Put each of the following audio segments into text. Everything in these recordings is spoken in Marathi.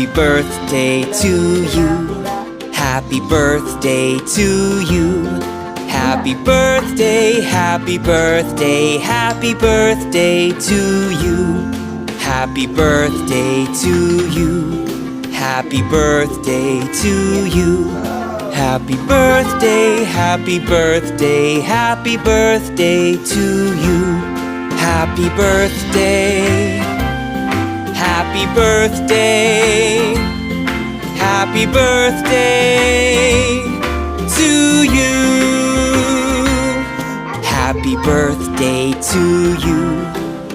Happy birthday to you. Happy birthday to you. Happy birthday, happy birthday, happy birthday to you. Happy birthday to you. Happy birthday to you. Happy birthday, happy birthday, happy birthday to you. Happy birthday. Happy birthday. Happy birthday to you. Happy birthday to you.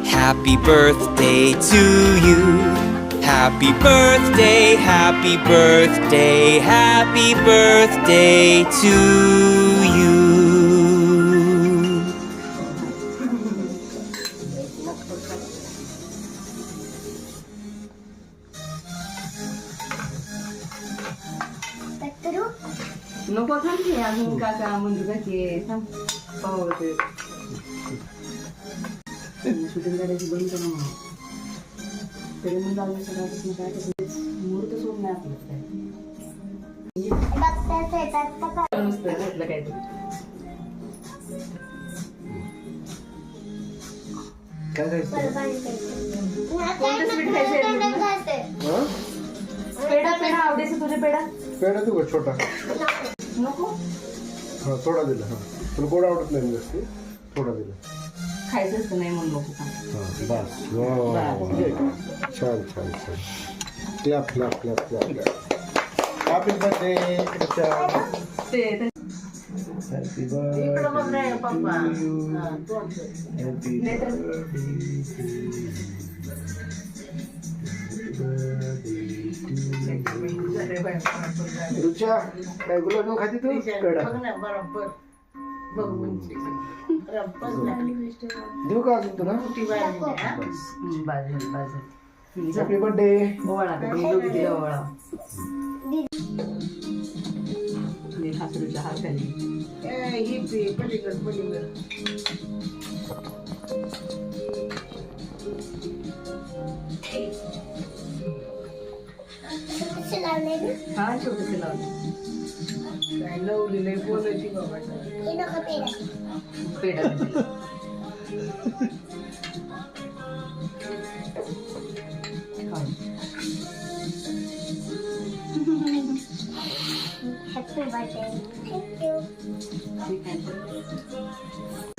Happy birthday to you. Happy birthday, happy birthday, happy birthday to you. नको थांब की अजून काका म्हणजे की थांब पाहू ते शूटिंग करायची बंद करा म्हणून तरी मग लागलं सगळ्यापासून काय मुहूर्त सोड नाही आपलं नुसतं घेतलं काय कोणतं स्वीट खायचं पेढा पेढा आवडीचं तुझे पेढा पेढा तू छोटा नको हा थोडा दिला हा तुला गोड आवडत नाही जास्त थोडा दिला खायचंच नाही म्हणून नको बस छान छान छान clap clap clap clap happy birthday ते हॅपी रुचा काय गुलाबजाम खाती तू पेढा देऊ का अजून तुला हॅपी बर्थडे ओवाळा तिला ओवाळा हासरूच्या हात खाली हा छोटस लावले peda Happy birthday. Thank you.